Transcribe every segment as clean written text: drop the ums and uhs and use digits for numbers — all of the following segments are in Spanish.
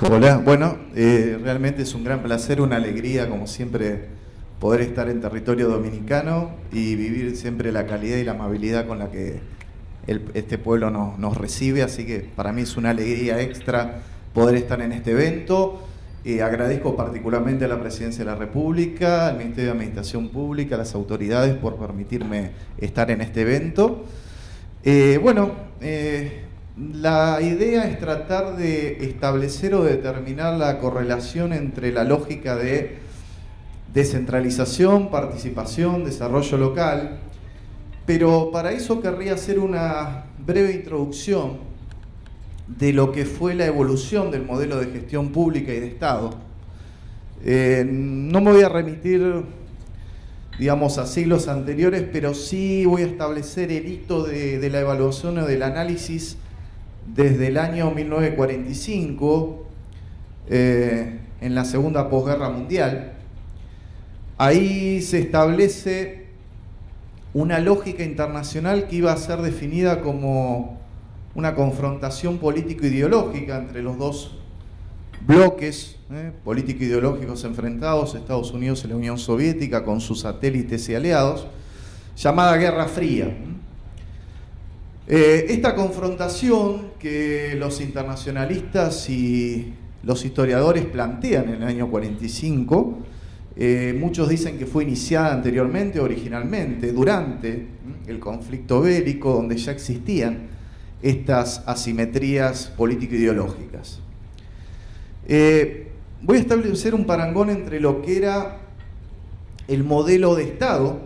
Hola, bueno, realmente es un gran placer, una alegría, como siempre, poder estar en territorio dominicano y vivir siempre la calidad y la amabilidad con la que este pueblo nos recibe, así que para mí es una alegría extra poder estar en este evento. Agradezco particularmente a la Presidencia de la República, al Ministerio de Administración Pública, a las autoridades por permitirme estar en este evento. La idea es tratar de establecer o determinar la correlación entre la lógica de descentralización, participación, desarrollo local, pero para eso querría hacer una breve introducción de lo que fue la evolución del modelo de gestión pública y de Estado. No me voy a remitir, digamos, a siglos anteriores, pero sí voy a establecer el hito de la evaluación o del análisis desde el año 1945, en la segunda posguerra mundial. Ahí se establece una lógica internacional que iba a ser definida como una confrontación político-ideológica entre los dos bloques político-ideológicos enfrentados, Estados Unidos y la Unión Soviética con sus satélites y aliados, llamada Guerra Fría. Esta confrontación que los internacionalistas y los historiadores plantean en el año 45, muchos dicen que fue iniciada anteriormente, originalmente, durante el conflicto bélico, donde ya existían estas asimetrías político-ideológicas. Voy a establecer un parangón entre lo que era el modelo de Estado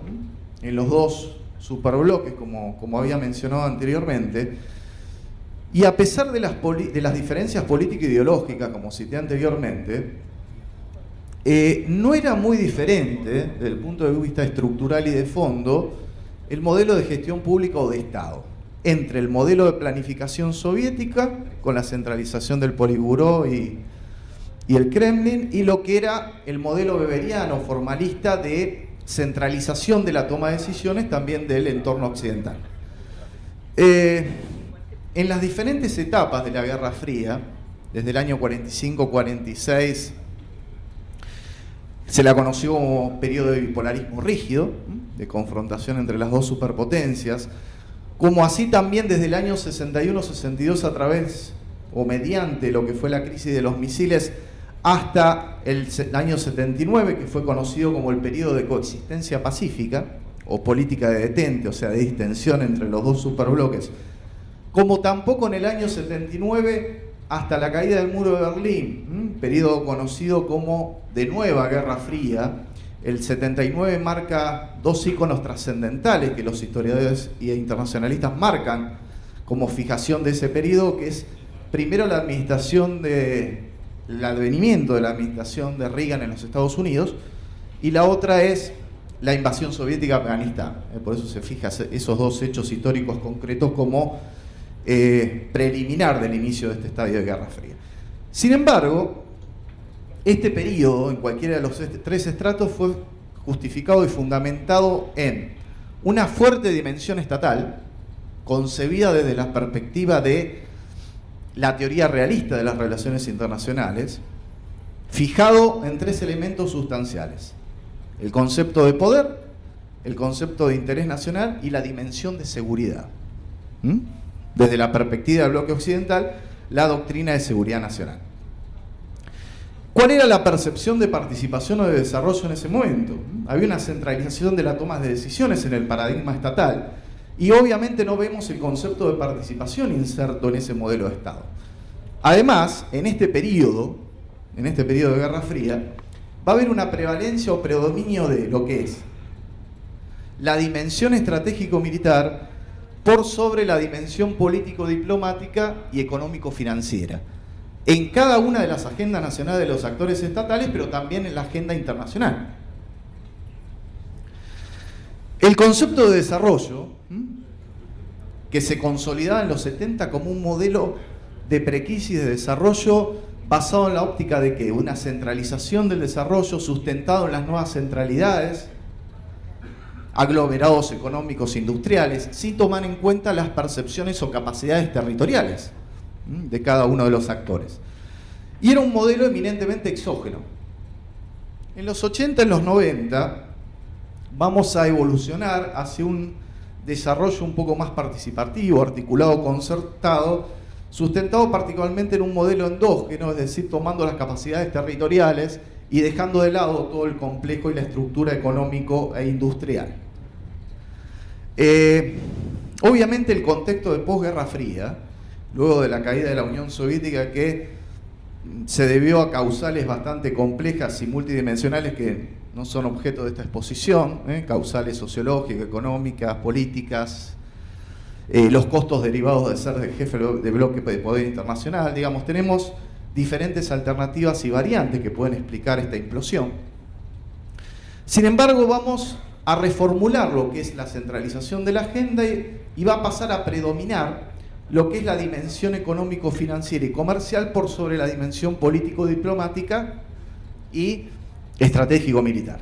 en los dos superbloques, como había mencionado anteriormente, y a pesar de las diferencias político-ideológicas, como cité anteriormente, no era muy diferente, desde el punto de vista estructural y de fondo, el modelo de gestión pública o de Estado, entre el modelo de planificación soviética, con la centralización del Politburó y el Kremlin, y lo que era el modelo weberiano, formalista, de centralización de la toma de decisiones también del entorno occidental. En las diferentes etapas de la Guerra Fría, desde el año 45-46, se la conoció como periodo de bipolarismo rígido, de confrontación entre las dos superpotencias, como así también desde el año 61-62 a través o mediante lo que fue la crisis de los misiles hasta el año 79, que fue conocido como el periodo de coexistencia pacífica o política de detente, o sea, de distensión entre los dos superbloques, como tampoco en el año 79 hasta la caída del muro de Berlín, periodo conocido como de nueva Guerra Fría. El 79 marca dos íconos trascendentales que los historiadores e internacionalistas marcan como fijación de ese periodo, que es primero el advenimiento de la administración de Reagan en los Estados Unidos, y la otra es la invasión soviética a Afganistán. Por eso se fija esos dos hechos históricos concretos como preliminar del inicio de este estadio de Guerra Fría. Sin embargo, este periodo, en cualquiera de los tres estratos, fue justificado y fundamentado en una fuerte dimensión estatal, concebida desde la perspectiva de la teoría realista de las relaciones internacionales, fijado en tres elementos sustanciales: el concepto de poder, el concepto de interés nacional y la dimensión de seguridad. Desde la perspectiva del bloque occidental, la doctrina de seguridad nacional. ¿Cuál era la percepción de participación o de desarrollo en ese momento? Había una centralización de las tomas de decisiones en el paradigma estatal, y obviamente no vemos el concepto de participación inserto en ese modelo de Estado. Además, en este periodo de Guerra Fría, va a haber una prevalencia o predominio de lo que es la dimensión estratégico-militar por sobre la dimensión político-diplomática y económico-financiera, en cada una de las agendas nacionales de los actores estatales, pero también en la agenda internacional. El concepto de desarrollo, que se consolidaba en los 70 como un modelo de precrisis de desarrollo basado en la óptica de que una centralización del desarrollo sustentado en las nuevas centralidades, aglomerados económicos industriales, sin tomar en cuenta las percepciones o capacidades territoriales de cada uno de los actores. Y era un modelo eminentemente exógeno. En los 80, en los 90, vamos a evolucionar hacia un desarrollo un poco más participativo, articulado, concertado, sustentado particularmente en un modelo endógeno, es decir, tomando las capacidades territoriales y dejando de lado todo el complejo y la estructura económico e industrial. Obviamente el contexto de posguerra fría, luego de la caída de la Unión Soviética, que se debió a causales bastante complejas y multidimensionales que no son objeto de esta exposición, causales sociológicas, económicas, políticas, los costos derivados de ser jefe de bloque de poder internacional, digamos, tenemos diferentes alternativas y variantes que pueden explicar esta implosión. Sin embargo, vamos a reformular lo que es la centralización de la agenda y va a pasar a predominar lo que es la dimensión económico-financiera y comercial por sobre la dimensión político-diplomática y estratégico-militar.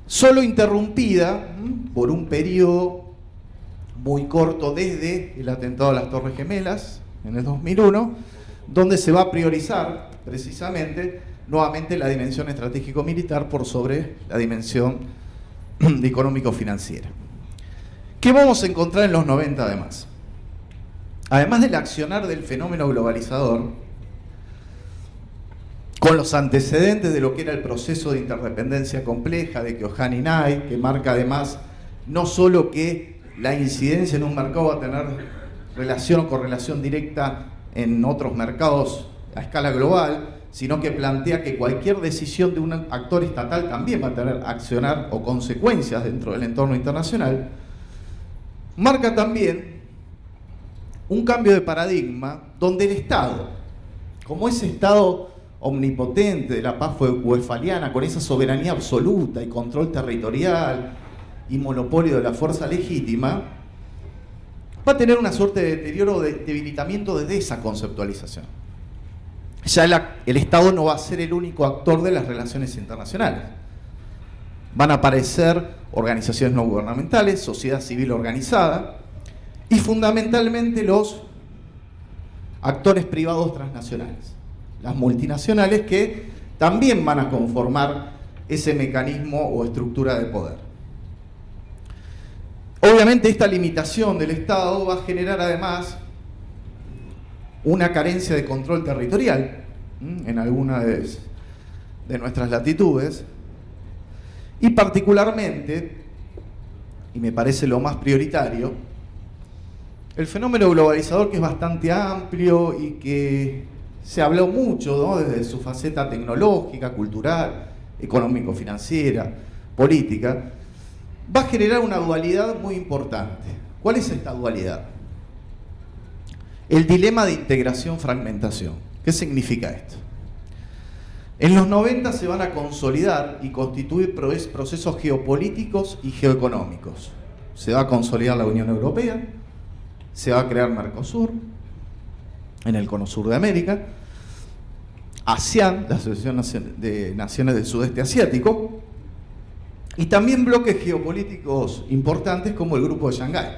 Solo interrumpida por un periodo muy corto desde el atentado a las Torres Gemelas en el 2001, donde se va a priorizar precisamente nuevamente la dimensión estratégico-militar por sobre la dimensión económico-financiera. ¿Qué vamos a encontrar en los 90 además? Además del accionar del fenómeno globalizador, con los antecedentes de lo que era el proceso de interdependencia compleja de Keohane y Nye, que marca además no solo que la incidencia en un mercado va a tener relación o correlación directa en otros mercados a escala global, sino que plantea que cualquier decisión de un actor estatal también va a tener accionar o consecuencias dentro del entorno internacional, marca también un cambio de paradigma donde el Estado, como ese Estado omnipotente de la paz westfaliana, con esa soberanía absoluta y control territorial y monopolio de la fuerza legítima, va a tener una suerte de deterioro o de debilitamiento desde esa conceptualización. Ya el Estado no va a ser el único actor de las relaciones internacionales. Van a aparecer organizaciones no gubernamentales, sociedad civil organizada y fundamentalmente los actores privados transnacionales, las multinacionales que también van a conformar ese mecanismo o estructura de poder. Obviamente esta limitación del Estado va a generar además una carencia de control territorial en alguna de nuestras latitudes y particularmente, y me parece lo más prioritario, el fenómeno globalizador, que es bastante amplio y que se habló mucho, ¿no?, desde su faceta tecnológica, cultural, económico-financiera, política, va a generar una dualidad muy importante. ¿Cuál es esta dualidad? El dilema de integración-fragmentación. ¿Qué significa esto? En los 90 se van a consolidar y constituir procesos geopolíticos y geoeconómicos. Se va a consolidar la Unión Europea, se va a crear Mercosur, en el cono sur de América, ASEAN, la Asociación de Naciones del Sudeste Asiático, y también bloques geopolíticos importantes como el Grupo de Shanghái,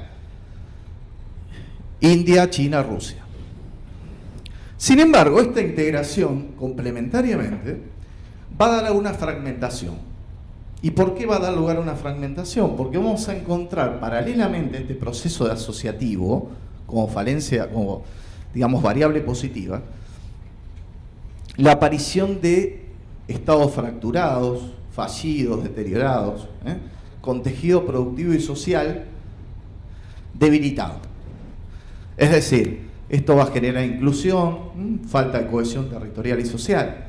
India, China, Rusia. Sin embargo, esta integración, complementariamente, va a dar a una fragmentación. ¿Y por qué va a dar lugar a una fragmentación? Porque vamos a encontrar paralelamente a este proceso de asociativo, como falencia, como, digamos, variable positiva, la aparición de estados fracturados, fallidos, deteriorados, con tejido productivo y social debilitado. Es decir, esto va a generar inclusión, falta de cohesión territorial y social,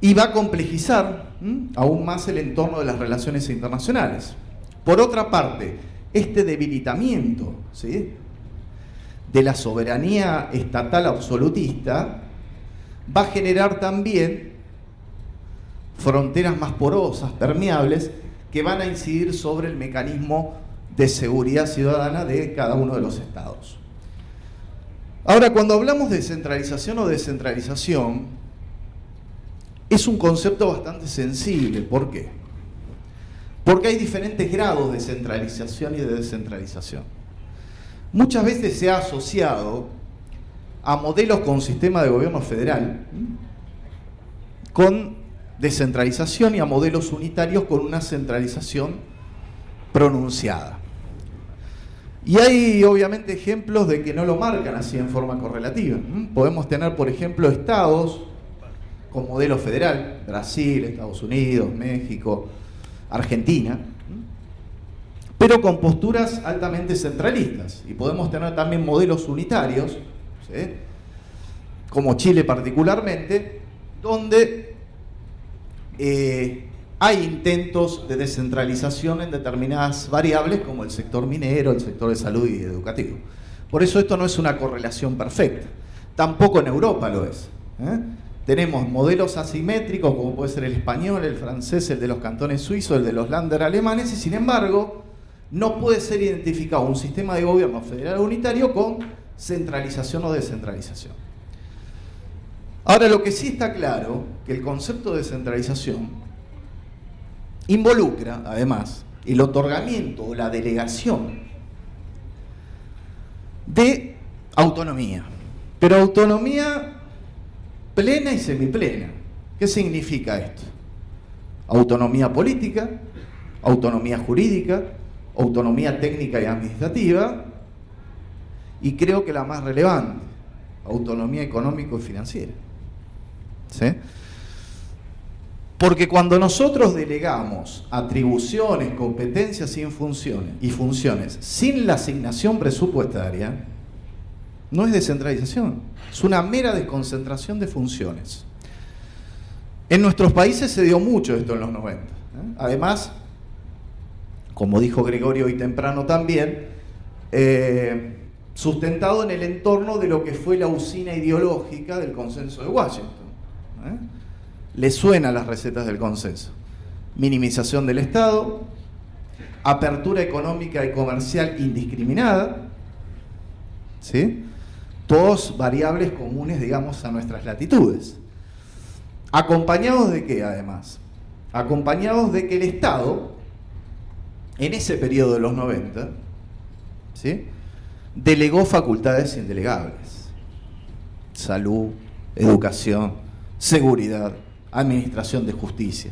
y va a complejizar aún más el entorno de las relaciones internacionales. Por otra parte, este debilitamiento, ¿sí?, de la soberanía estatal absolutista va a generar también fronteras más porosas, permeables, que van a incidir sobre el mecanismo de seguridad ciudadana de cada uno de los estados. Ahora, cuando hablamos de centralización o descentralización, es un concepto bastante sensible. ¿Por qué? Porque hay diferentes grados de centralización y de descentralización. Muchas veces se ha asociado a modelos con sistema de gobierno federal, con descentralización, y a modelos unitarios con una centralización pronunciada. Y hay obviamente ejemplos de que no lo marcan así en forma correlativa. Podemos tener, por ejemplo, estados con modelo federal, Brasil, Estados Unidos, México, Argentina, pero con posturas altamente centralistas. Y podemos tener también modelos unitarios, ¿sí?, como Chile particularmente, donde hay intentos de descentralización en determinadas variables, como el sector minero, el sector de salud y educativo. Por eso esto no es una correlación perfecta. Tampoco en Europa lo es. Tenemos modelos asimétricos, como puede ser el español, el francés, el de los cantones suizos, el de los Länder alemanes, y sin embargo, no puede ser identificado un sistema de gobierno federal unitario con centralización o descentralización. Ahora, lo que sí está claro, que el concepto de descentralización involucra, además, el otorgamiento o la delegación de autonomía, pero autonomía plena y semiplena. ¿Qué significa esto? Autonomía política, autonomía jurídica, autonomía técnica y administrativa, y creo que la más relevante, autonomía económico y financiera. ¿Sí? Porque cuando nosotros delegamos atribuciones, competencias y funciones sin la asignación presupuestaria, no es descentralización, es una mera desconcentración de funciones. En nuestros países se dio mucho esto en los 90. Además, como dijo Gregorio hoy temprano también, sustentado en el entorno de lo que fue la usina ideológica del consenso de Washington. ¿Le suenan las recetas del consenso? Minimización del Estado, apertura económica y comercial indiscriminada, ¿sí? Todos variables comunes, digamos, a nuestras latitudes. ¿Acompañados de qué, además? Acompañados de que el Estado, en ese periodo de los 90, ¿sí?, delegó facultades indelegables. Salud, educación, seguridad, administración de justicia,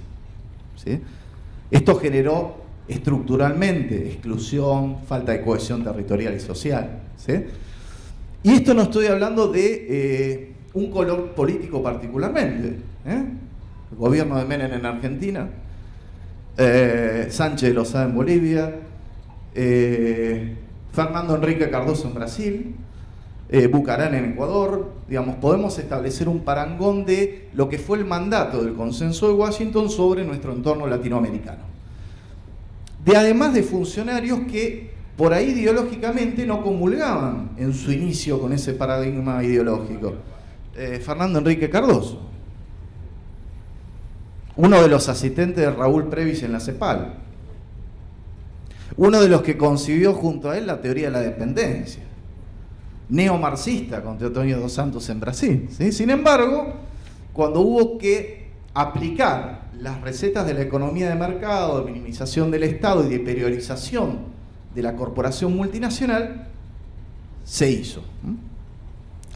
¿sí? Esto generó estructuralmente exclusión, falta de cohesión territorial y social, ¿sí? Y esto no estoy hablando de un color político particularmente, el gobierno de Menem en Argentina, Sánchez de Lozada en Bolivia, Fernando Henrique Cardoso en Brasil, Bucarán en Ecuador. Digamos, podemos establecer un parangón de lo que fue el mandato del consenso de Washington sobre nuestro entorno latinoamericano. Además de funcionarios que por ahí ideológicamente no comulgaban en su inicio con ese paradigma ideológico. Fernando Henrique Cardoso, uno de los asistentes de Raúl Previs en la CEPAL, uno de los que concibió junto a él la teoría de la dependencia, neomarxista con Teotonio dos Santos en Brasil, ¿sí? Sin embargo, cuando hubo que aplicar las recetas de la economía de mercado, de minimización del Estado y de priorización de la corporación multinacional, se hizo.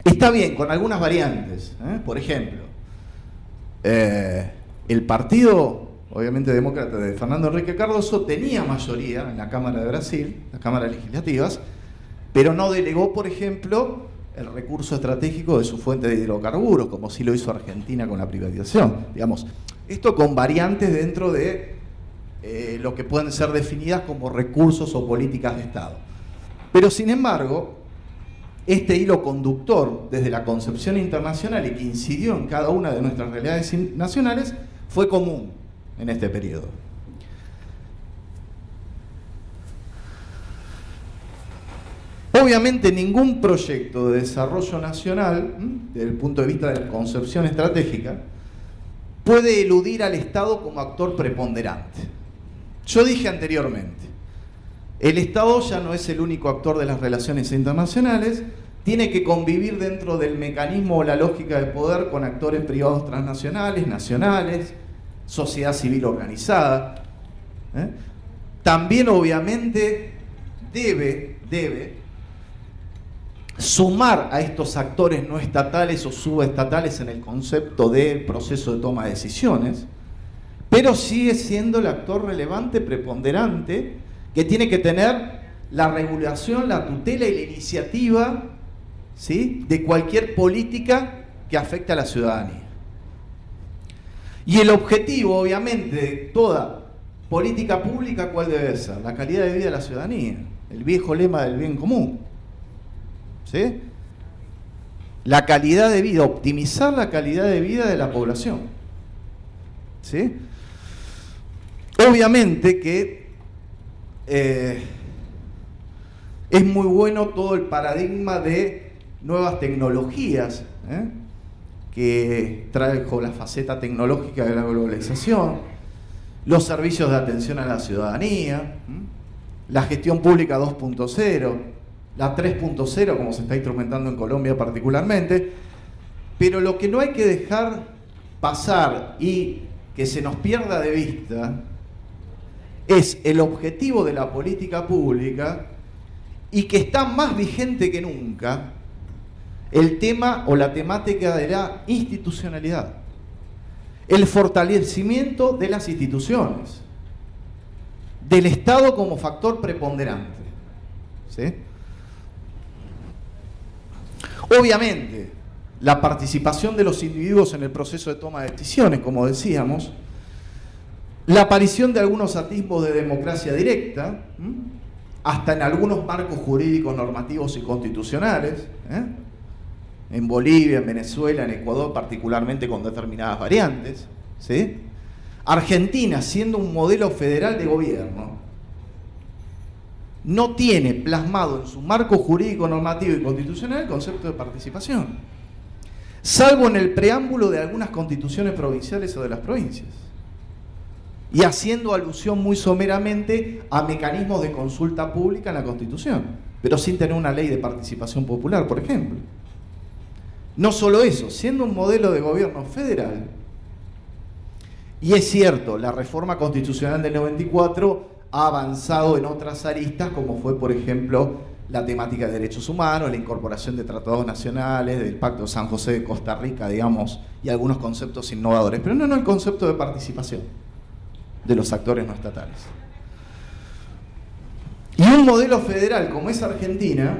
Está bien, con algunas variantes. Por ejemplo, el partido, obviamente demócrata, de Fernando Henrique Cardoso tenía mayoría en la Cámara de Brasil, las cámaras legislativas, pero no delegó, por ejemplo, el recurso estratégico de su fuente de hidrocarburos, como sí lo hizo Argentina con la privatización. Digamos, esto con variantes dentro de lo que pueden ser definidas como recursos o políticas de Estado. Pero sin embargo, este hilo conductor desde la concepción internacional y que incidió en cada una de nuestras realidades nacionales fue común en este periodo. Obviamente ningún proyecto de desarrollo nacional, desde el punto de vista de la concepción estratégica, puede eludir al Estado como actor preponderante. Yo dije anteriormente, el Estado ya no es el único actor de las relaciones internacionales, tiene que convivir dentro del mecanismo o la lógica de poder con actores privados transnacionales, nacionales, sociedad civil organizada. También obviamente debe sumar a estos actores no estatales o subestatales en el concepto del proceso de toma de decisiones, pero sigue siendo el actor relevante, preponderante, que tiene que tener la regulación, la tutela y la iniciativa, ¿sí?, de cualquier política que afecte a la ciudadanía. Y el objetivo, obviamente, de toda política pública, ¿cuál debe ser? La calidad de vida de la ciudadanía, el viejo lema del bien común. ¿Sí? La calidad de vida, optimizar la calidad de vida de la población. ¿Sí? Obviamente que es muy bueno todo el paradigma de nuevas tecnologías, que trajo la faceta tecnológica de la globalización, los servicios de atención a la ciudadanía, la gestión pública 2.0, la 3.0, como se está instrumentando en Colombia particularmente, pero lo que no hay que dejar pasar y que se nos pierda de vista es el objetivo de la política pública, y que está más vigente que nunca el tema o la temática de la institucionalidad, el fortalecimiento de las instituciones, del Estado como factor preponderante. ¿Sí? Obviamente, la participación de los individuos en el proceso de toma de decisiones, como decíamos, la aparición de algunos atisbos de democracia directa, hasta en algunos marcos jurídicos, normativos y constitucionales, en Bolivia, en Venezuela, en Ecuador, particularmente con determinadas variantes, ¿sí? Argentina, siendo un modelo federal de gobierno, no tiene plasmado en su marco jurídico, normativo y constitucional el concepto de participación, salvo en el preámbulo de algunas constituciones provinciales o de las provincias, y haciendo alusión muy someramente a mecanismos de consulta pública en la Constitución, pero sin tener una ley de participación popular, por ejemplo. No solo eso, siendo un modelo de gobierno federal, y es cierto, la reforma constitucional del 94 ha avanzado en otras aristas, como fue, por ejemplo, la temática de derechos humanos, la incorporación de tratados nacionales, del Pacto de San José de Costa Rica, digamos, y algunos conceptos innovadores, pero no el concepto de participación de los actores no estatales. Y un modelo federal como es Argentina,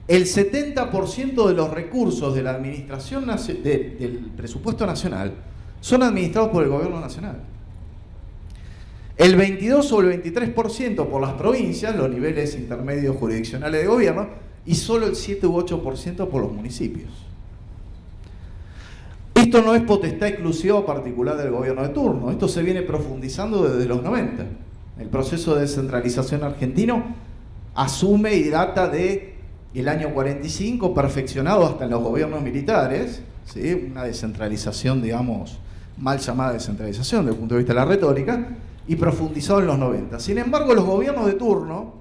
el 70% de los recursos de la administración del presupuesto nacional son administrados por el gobierno nacional. El 22 o el 23% por las provincias, los niveles intermedios jurisdiccionales de gobierno, y solo el 7 u 8% por los municipios. Esto no es potestad exclusiva o particular del gobierno de turno, esto se viene profundizando desde los 90. El proceso de descentralización argentino asume y data de el año 45, perfeccionado hasta en los gobiernos militares, ¿sí? Una descentralización, digamos, mal llamada descentralización desde el punto de vista de la retórica, y profundizado en los 90. Sin embargo, los gobiernos de turno,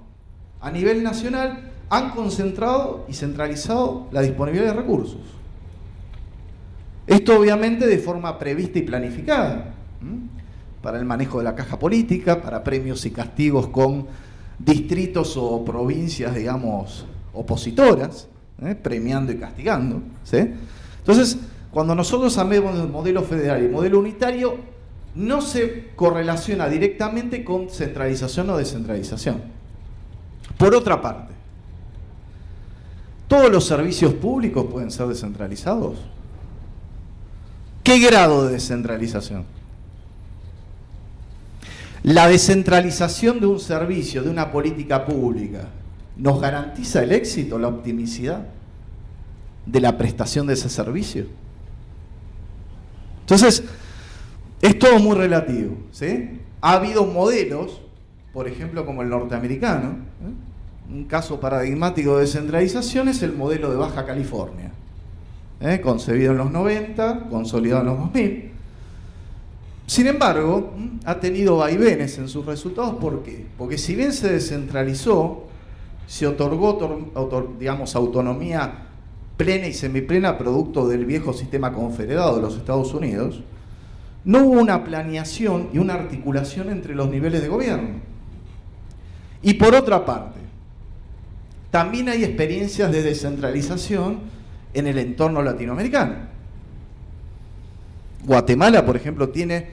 a nivel nacional, han concentrado y centralizado la disponibilidad de recursos. Esto obviamente de forma prevista y planificada, para el manejo de la caja política, para premios y castigos con distritos o provincias, digamos, opositoras, premiando y castigando, ¿sí? Entonces, cuando nosotros hablamos del modelo federal y modelo unitario, no se correlaciona directamente con centralización o descentralización. Por otra parte, ¿todos los servicios públicos pueden ser descentralizados? ¿Qué grado de descentralización? La descentralización de un servicio, de una política pública, ¿nos garantiza el éxito, la optimicidad de la prestación de ese servicio? Entonces, es todo muy relativo, ¿sí? Ha habido modelos, por ejemplo, como el norteamericano, un caso paradigmático de descentralización es el modelo de Baja California, concebido en los 90, consolidado en los 2000. Sin embargo, ha tenido vaivenes en sus resultados. ¿Por qué? Porque si bien se descentralizó, se otorgó, digamos, autonomía plena y semiplena producto del viejo sistema confederado de los Estados Unidos, no hubo una planeación y una articulación entre los niveles de gobierno. Y por otra parte, también hay experiencias de descentralización en el entorno latinoamericano. Guatemala, por ejemplo, tiene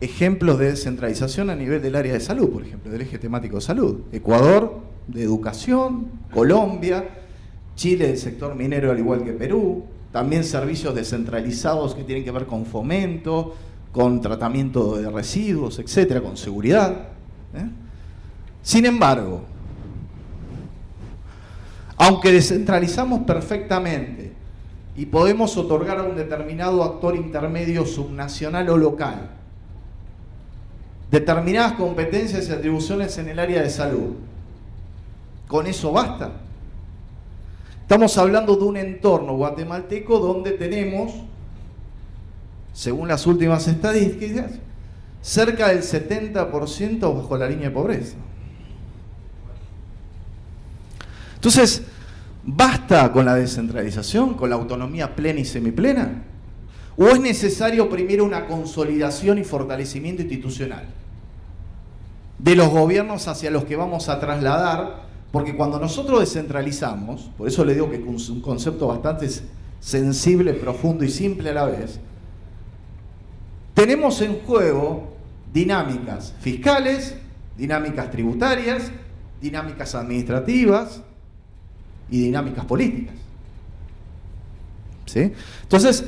ejemplos de descentralización a nivel del área de salud, por ejemplo, del eje temático de salud. Ecuador, de educación, Colombia, Chile, del sector minero, al igual que Perú, también servicios descentralizados que tienen que ver con fomento, con tratamiento de residuos, etcétera, con seguridad. Sin embargo, aunque descentralizamos perfectamente y podemos otorgar a un determinado actor intermedio subnacional o local determinadas competencias y atribuciones en el área de salud, ¿con eso basta? Estamos hablando de un entorno guatemalteco donde tenemos, según las últimas estadísticas, cerca del 70% bajo la línea de pobreza. Entonces, ¿basta con la descentralización, con la autonomía plena y semiplena? ¿O es necesario primero una consolidación y fortalecimiento institucional de los gobiernos hacia los que vamos a trasladar? Porque cuando nosotros descentralizamos, por eso le digo que es un concepto bastante sensible, profundo y simple a la vez, tenemos en juego dinámicas fiscales, dinámicas tributarias, dinámicas administrativas y dinámicas políticas. ¿Sí? Entonces,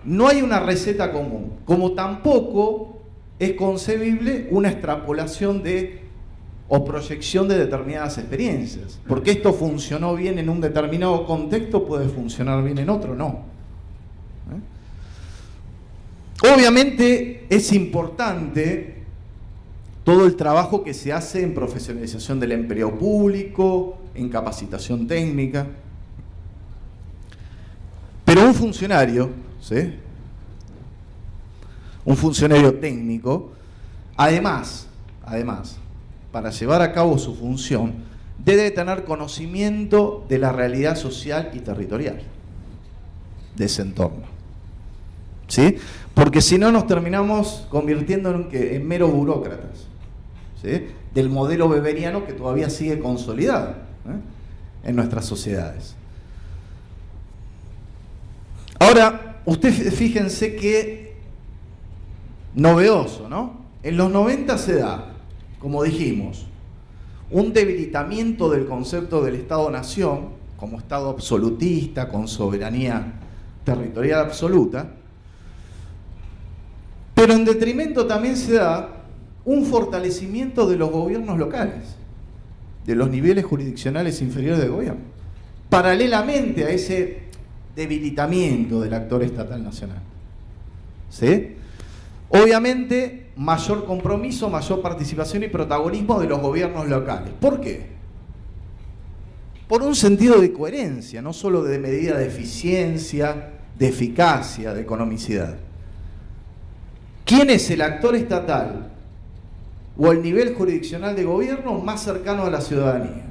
no hay una receta común, como tampoco es concebible una extrapolación o proyección de determinadas experiencias. Porque esto funcionó bien en un determinado contexto, puede funcionar bien en otro, no. Obviamente es importante todo el trabajo que se hace en profesionalización del empleo público, en capacitación técnica. Pero un funcionario, ¿sí?, un funcionario técnico, además, para llevar a cabo su función, debe tener conocimiento de la realidad social y territorial de ese entorno. ¿Sí? Porque si no nos terminamos convirtiendo en meros burócratas, ¿sí?, del modelo weberiano que todavía sigue consolidado en nuestras sociedades. Ahora, ustedes fíjense que novedoso, ¿no? En los 90 se da, como dijimos, un debilitamiento del concepto del Estado-Nación como Estado absolutista, con soberanía territorial absoluta, pero en detrimento también se da un fortalecimiento de los gobiernos locales, de los niveles jurisdiccionales inferiores de gobierno, paralelamente a ese debilitamiento del actor estatal nacional. ¿Sí? Obviamente, mayor compromiso, mayor participación y protagonismo de los gobiernos locales. ¿Por qué? Por un sentido de coherencia, no solo de medida de eficiencia, de eficacia, de economicidad. ¿Quién es el actor estatal o el nivel jurisdiccional de gobierno más cercano a la ciudadanía?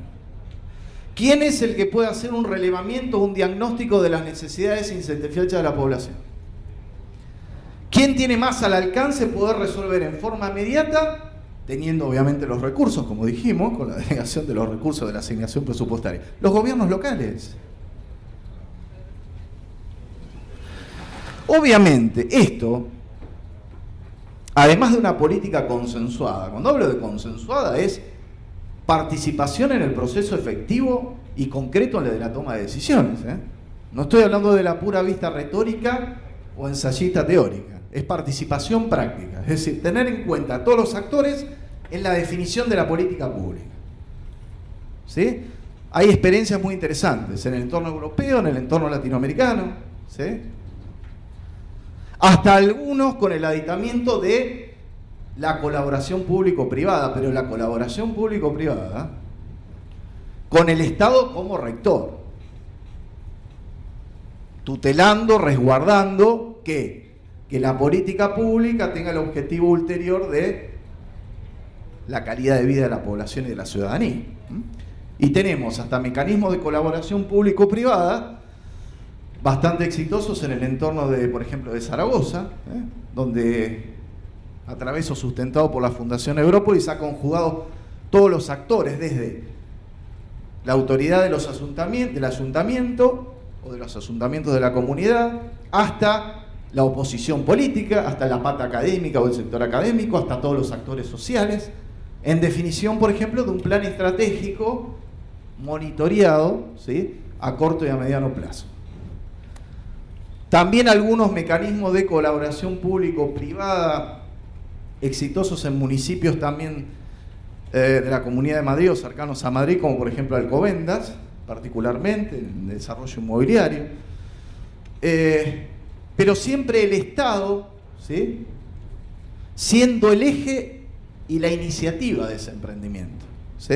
¿Quién es el que puede hacer un relevamiento, un diagnóstico de las necesidades insatisfechas de la población? ¿Quién tiene más al alcance poder resolver en forma inmediata, teniendo obviamente los recursos, como dijimos, con la delegación de los recursos de la asignación presupuestaria? Los gobiernos locales. Obviamente, esto, además de una política consensuada, cuando hablo de consensuada es participación en el proceso efectivo y concreto en la toma de decisiones. No estoy hablando de la pura vista retórica o ensayista teórica. Es participación práctica, es decir, tener en cuenta a todos los actores en la definición de la política pública. ¿Sí? Hay experiencias muy interesantes en el entorno europeo, en el entorno latinoamericano, ¿sí?, hasta algunos con el aditamiento de la colaboración público-privada, pero la colaboración público-privada con el Estado como rector, tutelando, resguardando que la política pública tenga el objetivo ulterior de la calidad de vida de la población y de la ciudadanía. Y tenemos hasta mecanismos de colaboración público-privada bastante exitosos en el entorno de, por ejemplo, de Zaragoza, donde a través o sustentado por la Fundación Európolis ha conjugado todos los actores, desde la autoridad del ayuntamiento o de los ayuntamientos de la comunidad, hasta la oposición política, hasta la pata académica o el sector académico, hasta todos los actores sociales, en definición, por ejemplo, de un plan estratégico monitoreado, ¿sí?, a corto y a mediano plazo. También algunos mecanismos de colaboración público-privada exitosos en municipios también de la Comunidad de Madrid o cercanos a Madrid, como por ejemplo Alcobendas, particularmente en desarrollo inmobiliario. Pero siempre el Estado, ¿sí?, siendo el eje y la iniciativa de ese emprendimiento, ¿sí?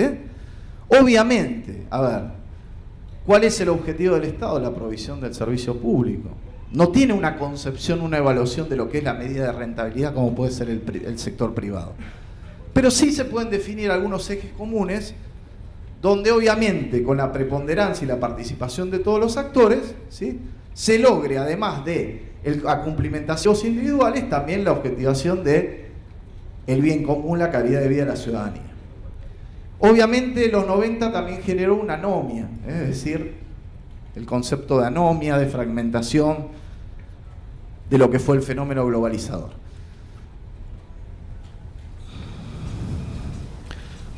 Obviamente, a ver, ¿cuál es el objetivo del Estado? La provisión del servicio público. No tiene una concepción, una evaluación de lo que es la medida de rentabilidad como puede ser el sector privado. Pero sí se pueden definir algunos ejes comunes donde obviamente con la preponderancia y la participación de todos los actores, ¿sí?, se logre, además de la cumplimentación individuales, también la objetivación de el bien común, la calidad de vida de la ciudadanía. Obviamente los 90 también generó una anomia, es decir, el concepto de anomia, de fragmentación, de lo que fue el fenómeno globalizador.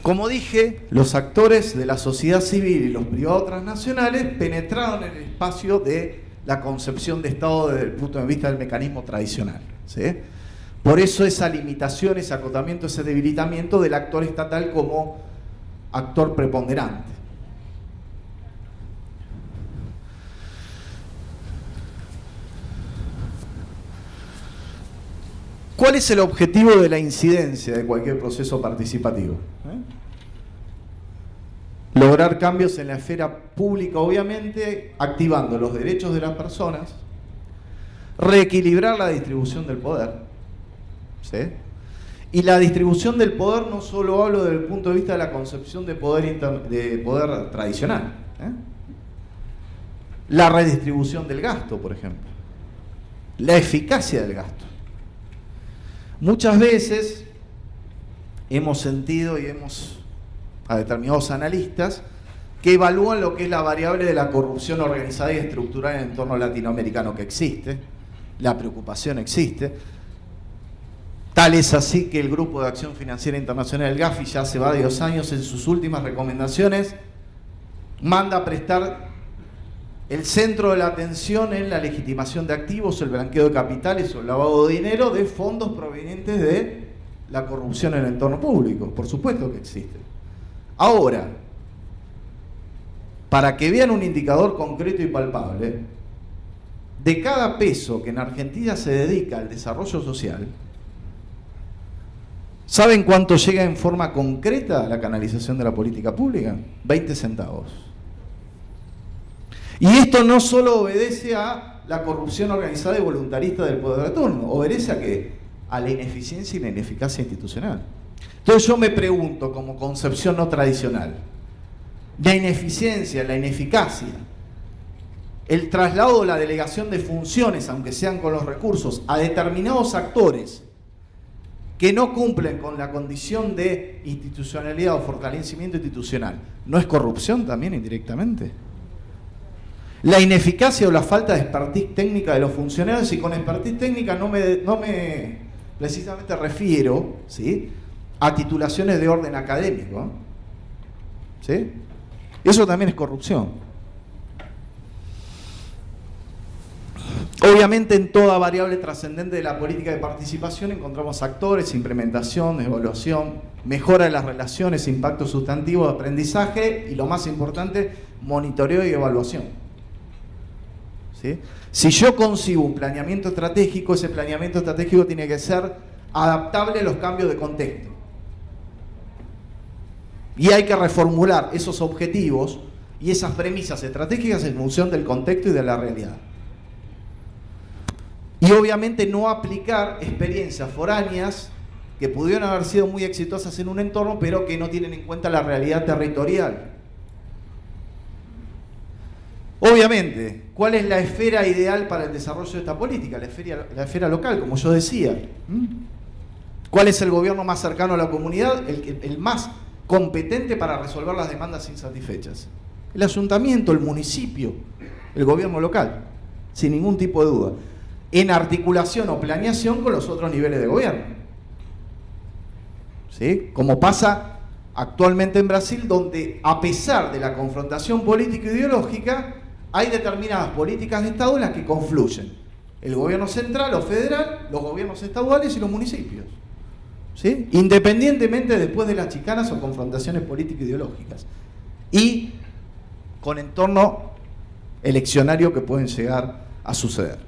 Como dije, los actores de la sociedad civil y los privados transnacionales penetraron en el espacio de la concepción de Estado desde el punto de vista del mecanismo tradicional, ¿sí? Por eso esa limitación, ese acotamiento, ese debilitamiento del actor estatal como actor preponderante. ¿Cuál es el objetivo de la incidencia de cualquier proceso participativo? Lograr cambios en la esfera pública, obviamente, activando los derechos de las personas, reequilibrar la distribución del poder, ¿sí? Y la distribución del poder no solo hablo desde el punto de vista de la concepción de poder tradicional, la redistribución del gasto, por ejemplo, la eficacia del gasto. Muchas veces hemos sentido y hemos a determinados analistas que evalúan lo que es la variable de la corrupción organizada y estructural en el entorno latinoamericano, que existe, la preocupación existe. Tal es así que el Grupo de Acción Financiera Internacional, el GAFI, ya hace varios años en sus últimas recomendaciones manda a prestar el centro de la atención en la legitimación de activos, el blanqueo de capitales o el lavado de dinero de fondos provenientes de la corrupción en el entorno público. Por supuesto que existe. Ahora, para que vean un indicador concreto y palpable, de cada peso que en Argentina se dedica al desarrollo social, ¿saben cuánto llega en forma concreta a la canalización de la política pública? 20 centavos. Y esto no solo obedece a la corrupción organizada y voluntarista del poder de turno, obedece a ¿qué? A la ineficiencia y la ineficacia institucional. Entonces yo me pregunto, como concepción no tradicional, la ineficiencia, la ineficacia, el traslado o la delegación de funciones, aunque sean con los recursos, a determinados actores que no cumplen con la condición de institucionalidad o fortalecimiento institucional, ¿no es corrupción también indirectamente? La ineficacia o la falta de expertise técnica de los funcionarios, y con expertise técnica no me precisamente refiero, ¿sí?, a titulaciones de orden académico, ¿sí? Eso también es corrupción. Obviamente en toda variable trascendente de la política de participación encontramos actores, implementación, evaluación, mejora de las relaciones, impacto sustantivo de aprendizaje y, lo más importante, monitoreo y evaluación, ¿sí? Si yo concibo un planeamiento estratégico, ese planeamiento estratégico tiene que ser adaptable a los cambios de contexto. Y hay que reformular esos objetivos y esas premisas estratégicas en función del contexto y de la realidad. Y obviamente no aplicar experiencias foráneas que pudieron haber sido muy exitosas en un entorno, pero que no tienen en cuenta la realidad territorial. Obviamente, ¿cuál es la esfera ideal para el desarrollo de esta política? La esfera local, como yo decía. ¿Cuál es el gobierno más cercano a la comunidad? El más competente para resolver las demandas insatisfechas. El ayuntamiento, el municipio, el gobierno local, sin ningún tipo de duda, en articulación o planeación con los otros niveles de gobierno. ¿Sí? Como pasa actualmente en Brasil, donde a pesar de la confrontación política e ideológica, hay determinadas políticas de Estado en las que confluyen el gobierno central o federal, los gobiernos estaduales y los municipios. ¿Sí? Independientemente después de las chicanas o confrontaciones político-ideológicas. Y con entorno eleccionario que pueden llegar a suceder.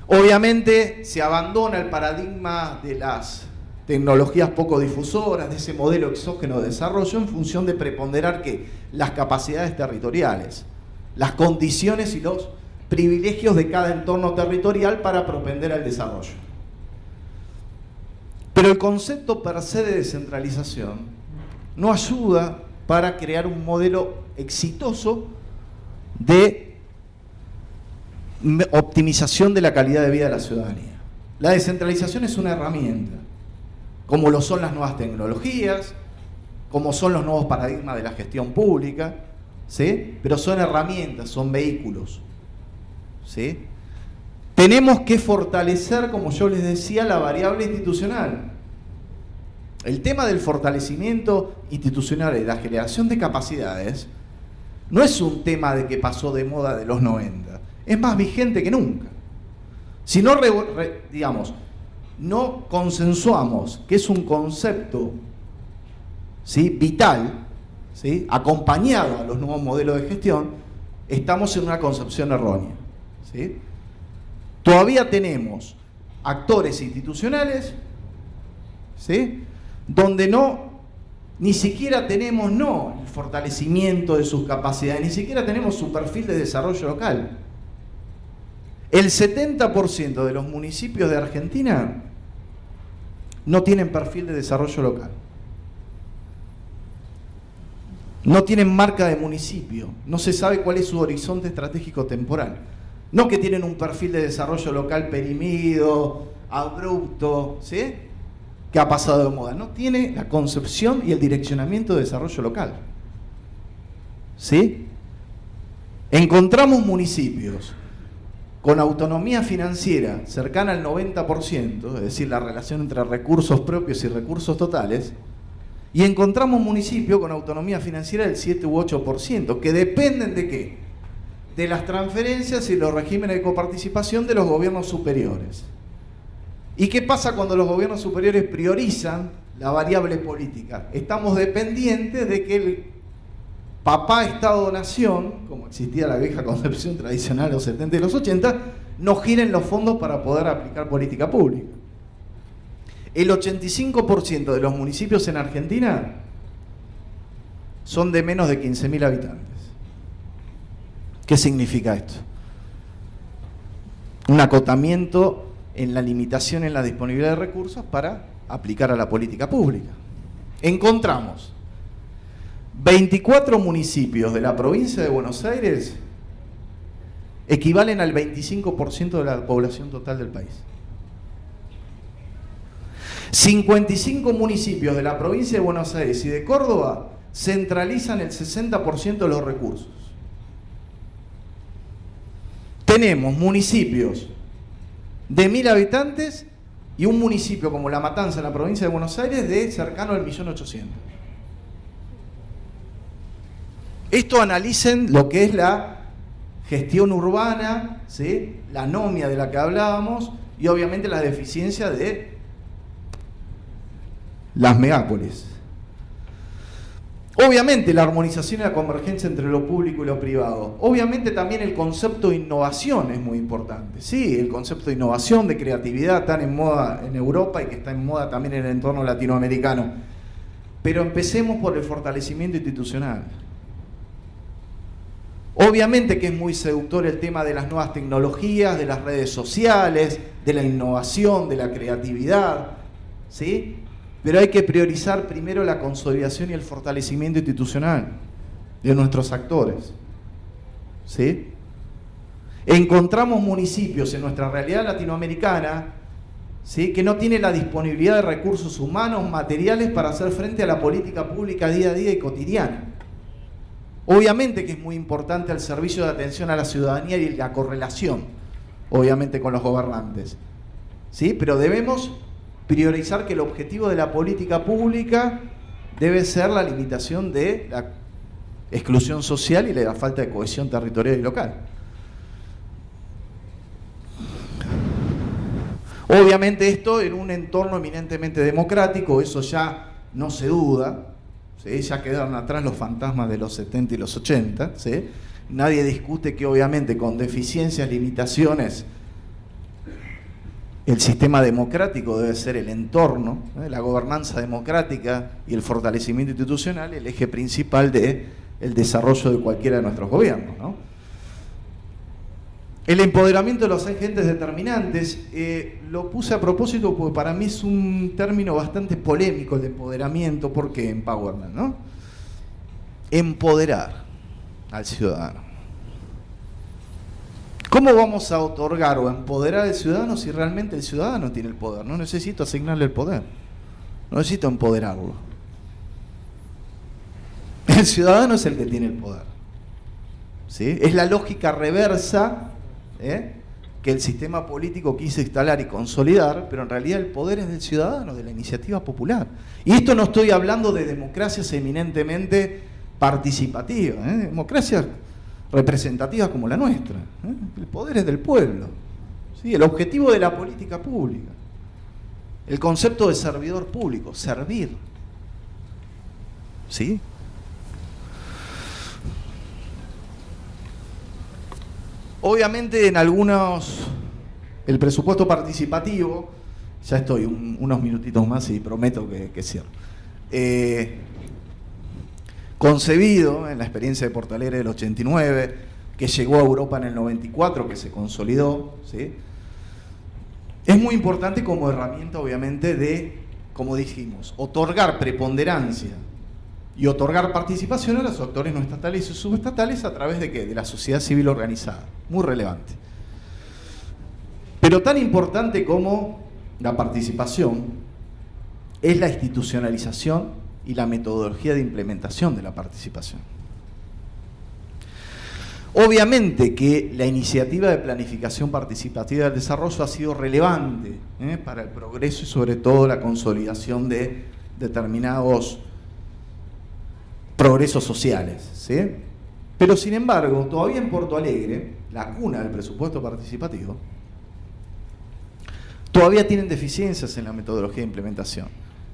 Obviamente se abandona el paradigma de las tecnologías poco difusoras, de ese modelo exógeno de desarrollo, en función de preponderar que las capacidades territoriales, las condiciones y los privilegios de cada entorno territorial para propender al desarrollo. Pero el concepto per se de descentralización no ayuda para crear un modelo exitoso de optimización de la calidad de vida de la ciudadanía. La descentralización es una herramienta, como lo son las nuevas tecnologías, como son los nuevos paradigmas de la gestión pública, ¿sí? Pero son herramientas, son vehículos, ¿sí? Tenemos que fortalecer, como yo les decía, la variable institucional. El tema del fortalecimiento institucional y la generación de capacidades no es un tema de que pasó de moda de los 90, es más vigente que nunca. Si no, digamos, no consensuamos que es un concepto, ¿sí?, vital, ¿sí?, acompañado a los nuevos modelos de gestión, estamos en una concepción errónea, ¿sí? Todavía tenemos actores institucionales, ¿sí?, donde ni siquiera tenemos el fortalecimiento de sus capacidades, ni siquiera tenemos su perfil de desarrollo local. El 70% de los municipios de Argentina no tienen perfil de desarrollo local. No tienen marca de municipio, no se sabe cuál es su horizonte estratégico temporal. No que tienen un perfil de desarrollo local perimido, abrupto, ¿sí?, que ha pasado de moda. No tiene la concepción y el direccionamiento de desarrollo local. ¿Sí? Encontramos municipios con autonomía financiera cercana al 90%, es decir, la relación entre recursos propios y recursos totales, y encontramos municipios con autonomía financiera del 7 u 8%, que dependen ¿de qué? De las transferencias y los regímenes de coparticipación de los gobiernos superiores. ¿Y qué pasa cuando los gobiernos superiores priorizan la variable política? Estamos dependientes de que el papá Estado-Nación, como existía la vieja concepción tradicional de los 70 y los 80, nos giren los fondos para poder aplicar política pública. El 85% de los municipios en Argentina son de menos de 15.000 habitantes. ¿Qué significa esto? Un acotamiento en la limitación en la disponibilidad de recursos para aplicar a la política pública. Encontramos 24 municipios de la provincia de Buenos Aires equivalen al 25% de la población total del país. 55 municipios de la provincia de Buenos Aires y de Córdoba centralizan el 60% de los recursos. Tenemos municipios de 1.000 habitantes y un municipio como La Matanza en la provincia de Buenos Aires de cercano al 1.800.000. Esto analicen lo que es la gestión urbana, ¿sí?, la anomia de la que hablábamos y obviamente la deficiencia de las megápolis. Obviamente la armonización y la convergencia entre lo público y lo privado. Obviamente también el concepto de innovación es muy importante. Sí, el concepto de innovación, de creatividad, tan en moda en Europa y que está en moda también en el entorno latinoamericano. Pero empecemos por el fortalecimiento institucional. Obviamente que es muy seductor el tema de las nuevas tecnologías, de las redes sociales, de la innovación, de la creatividad, ¿sí? Pero hay que priorizar primero la consolidación y el fortalecimiento institucional de nuestros actores, ¿sí? Encontramos municipios en nuestra realidad latinoamericana, ¿sí?, que no tienen la disponibilidad de recursos humanos, materiales para hacer frente a la política pública día a día y cotidiana. Obviamente que es muy importante el servicio de atención a la ciudadanía y la correlación, obviamente, con los gobernantes, ¿sí? Pero debemos priorizar que el objetivo de la política pública debe ser la limitación de la exclusión social y la falta de cohesión territorial y local. Obviamente esto en un entorno eminentemente democrático, eso ya no se duda, ¿sí? Ya quedaron atrás los fantasmas de los 70 y los 80, ¿sí? Nadie discute que obviamente con deficiencias, limitaciones, el sistema democrático debe ser el entorno, la gobernanza democrática y el fortalecimiento institucional, el eje principal del desarrollo de cualquiera de nuestros gobiernos, ¿no? El empoderamiento de los agentes determinantes, lo puse a propósito porque para mí es un término bastante polémico el de empoderamiento. ¿Por qué? Empowerment, ¿no? Empoderar al ciudadano. ¿Cómo vamos a otorgar o empoderar al ciudadano si realmente el ciudadano tiene el poder? No necesito asignarle el poder, no necesito empoderarlo. El ciudadano es el que tiene el poder, ¿sí? Es la lógica reversa que el sistema político quiso instalar y consolidar, pero en realidad el poder es del ciudadano, de la iniciativa popular. Y esto no estoy hablando de democracias eminentemente participativas, democracias representativas como la nuestra. El poder es del pueblo, ¿sí? El objetivo de la política pública, el concepto de servidor público, servir, ¿sí? Obviamente en algunos, el presupuesto participativo, ya estoy unos minutitos más y prometo que cierro. Concebido en la experiencia de Porto Alegre del 89, que llegó a Europa en el 94, que se consolidó, ¿sí? Es muy importante como herramienta, obviamente, de, como dijimos, otorgar preponderancia y otorgar participación a los actores no estatales y subestatales a través de ¿qué? De la sociedad civil organizada. Muy relevante. Pero tan importante como la participación es la institucionalización y la metodología de implementación de la participación. Obviamente que la iniciativa de planificación participativa del desarrollo ha sido relevante para el progreso y sobre todo la consolidación de determinados progresos sociales, ¿sí? Pero sin embargo, todavía en Porto Alegre, la cuna del presupuesto participativo, todavía tienen deficiencias en la metodología de implementación,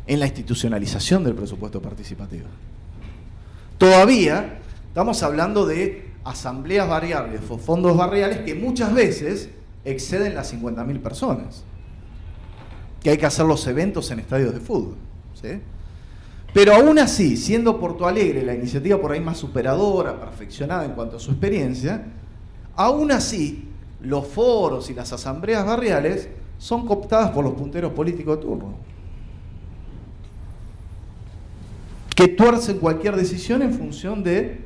en la institucionalización del presupuesto participativo. Todavía estamos hablando de asambleas barriales o fondos barriales que muchas veces exceden las 50.000 personas, que hay que hacer los eventos en estadios de fútbol, ¿sí? Pero aún así, siendo Porto Alegre la iniciativa por ahí más superadora, perfeccionada en cuanto a su experiencia, aún así los foros y las asambleas barriales son cooptadas por los punteros políticos de turno, que tuercen cualquier decisión en función de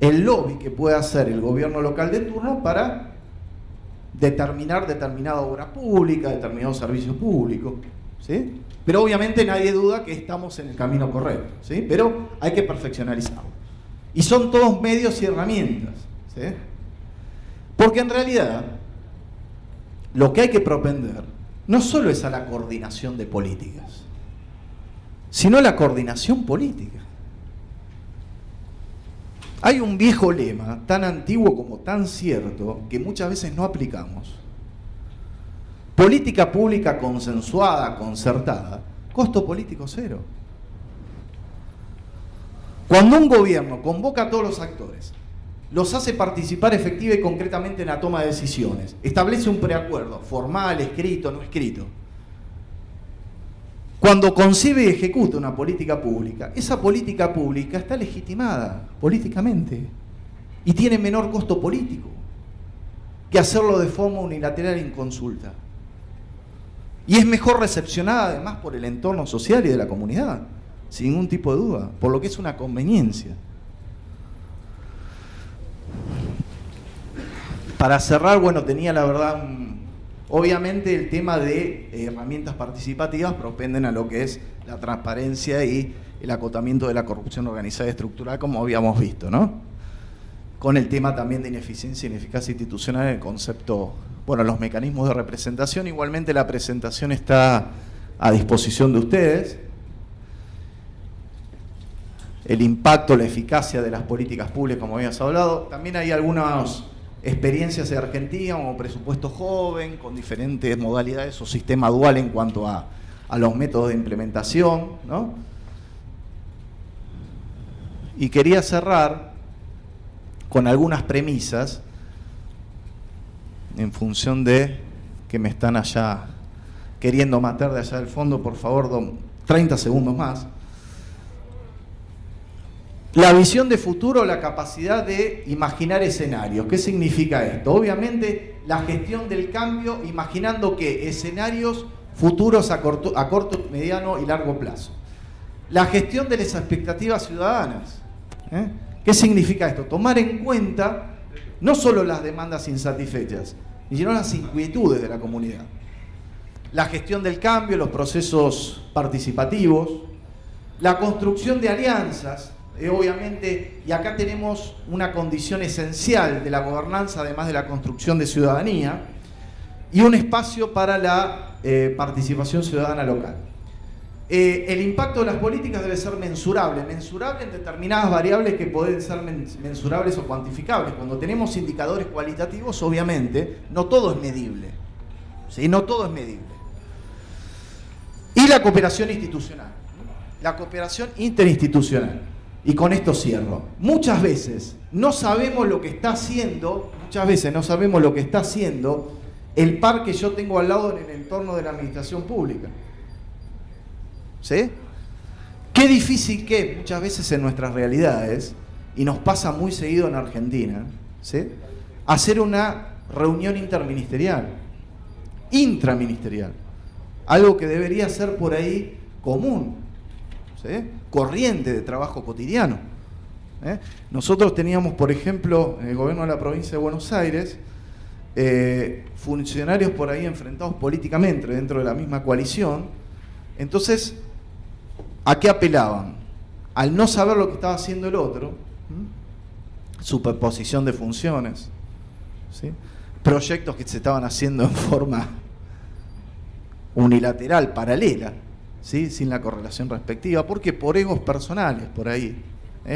el lobby que pueda hacer el gobierno local de turno para determinar determinada obra pública, determinado servicio público, ¿sí? Pero obviamente nadie duda que estamos en el camino correcto, ¿sí? Pero hay que perfeccionalizarlo. Y son todos medios y herramientas, ¿sí? Porque en realidad lo que hay que propender no solo es a la coordinación de políticas, sino a la coordinación política. Hay un viejo lema, tan antiguo como tan cierto, que muchas veces no aplicamos. Política pública consensuada, concertada, costo político cero. Cuando un gobierno convoca a todos los actores, los hace participar efectiva y concretamente en la toma de decisiones, establece un preacuerdo, formal, escrito, no escrito. Cuando concibe y ejecuta una política pública, esa política pública está legitimada políticamente y tiene menor costo político que hacerlo de forma unilateral e inconsulta. Y es mejor recepcionada además por el entorno social y de la comunidad, sin ningún tipo de duda, por lo que es una conveniencia. Para cerrar, bueno, tenía la verdad, obviamente el tema de herramientas participativas propenden a lo que es la transparencia y el acotamiento de la corrupción organizada y estructural, como habíamos visto, ¿no? Con el tema también de ineficiencia e ineficacia institucional en el concepto, bueno, los mecanismos de representación. Igualmente la presentación está a disposición de ustedes. El impacto, la eficacia de las políticas públicas, como habías hablado. También hay algunas experiencias de Argentina, como presupuesto joven, con diferentes modalidades o sistema dual en cuanto a los métodos de implementación, ¿no? Y quería cerrar con algunas premisas, en función de que me están allá queriendo matar de allá del fondo. Por favor, 30 segundos más. La visión de futuro, la capacidad de imaginar escenarios. ¿Qué significa esto? Obviamente, la gestión del cambio, imaginando que escenarios futuros a corto, mediano y largo plazo. La gestión de las expectativas ciudadanas. ¿Qué significa esto? Tomar en cuenta no solo las demandas insatisfechas, sino las inquietudes de la comunidad. La gestión del cambio, los procesos participativos, la construcción de alianzas. Obviamente, y acá tenemos una condición esencial de la gobernanza, además de la construcción de ciudadanía, y un espacio para la participación ciudadana local. El impacto de las políticas debe ser mensurable en determinadas variables que pueden ser mensurables o cuantificables. Cuando tenemos indicadores cualitativos, obviamente, no todo es medible. ¿Sí? No todo es medible. Y la cooperación institucional, la cooperación interinstitucional. Y con esto cierro. Muchas veces no sabemos lo que está haciendo, el par que yo tengo al lado en el entorno de la administración pública. ¿Sí? Qué difícil que muchas veces en nuestras realidades, y nos pasa muy seguido en Argentina, ¿sí?, hacer una reunión interministerial, intraministerial, algo que debería ser por ahí común, ¿sí?, corriente de trabajo cotidiano. Nosotros teníamos, por ejemplo, en el gobierno de la provincia de Buenos Aires, funcionarios por ahí enfrentados políticamente dentro de la misma coalición. Entonces, ¿a qué apelaban? Al no saber lo que estaba haciendo el otro, superposición de funciones, ¿sí?, proyectos que se estaban haciendo en forma unilateral, paralela, ¿sí?, sin la correlación respectiva. ¿Por qué? Por egos personales, por ahí,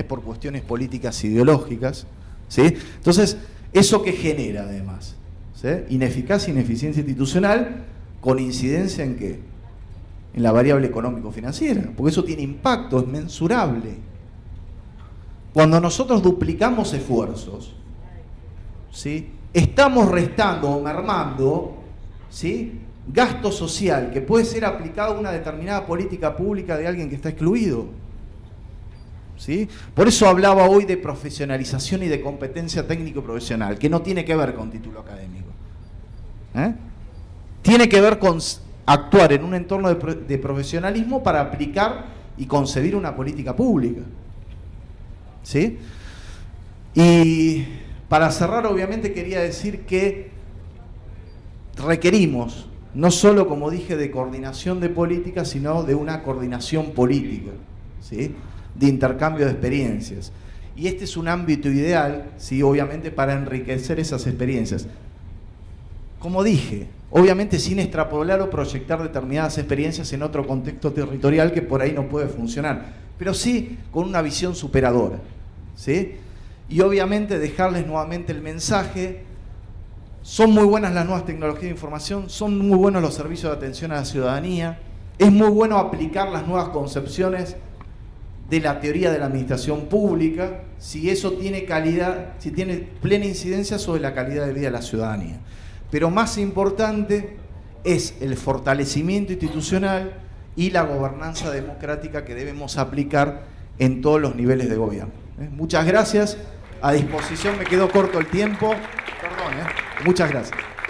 por cuestiones políticas ideológicas, ¿sí? Entonces, ¿eso qué genera además? ¿Sí? Ineficacia, ineficiencia institucional, con incidencia ¿en qué? En la variable económico-financiera, porque eso tiene impacto, es mensurable. Cuando nosotros duplicamos esfuerzos, ¿sí?, estamos restando o mermando, ¿sí?, gasto social que puede ser aplicado a una determinada política pública de alguien que está excluido. ¿Sí? Por eso hablaba hoy de profesionalización y de competencia técnico-profesional, que no tiene que ver con título académico. Tiene que ver con actuar en un entorno de profesionalismo para aplicar y concebir una política pública. ¿Sí? Y para cerrar, obviamente, quería decir que requerimos no solo, como dije, de coordinación de políticas, sino de una coordinación política, ¿sí?, de intercambio de experiencias. Y este es un ámbito ideal, ¿sí?, obviamente, para enriquecer esas experiencias. Como dije, obviamente sin extrapolar o proyectar determinadas experiencias en otro contexto territorial que por ahí no puede funcionar, pero sí con una visión superadora, ¿sí? Y obviamente dejarles nuevamente el mensaje: son muy buenas las nuevas tecnologías de información, son muy buenos los servicios de atención a la ciudadanía, es muy bueno aplicar las nuevas concepciones de la teoría de la administración pública, si eso tiene calidad, si tiene plena incidencia sobre la calidad de vida de la ciudadanía. Pero más importante es el fortalecimiento institucional y la gobernanza democrática que debemos aplicar en todos los niveles de gobierno. Muchas gracias. A disposición, me quedó corto el tiempo. Perdón, muchas gracias.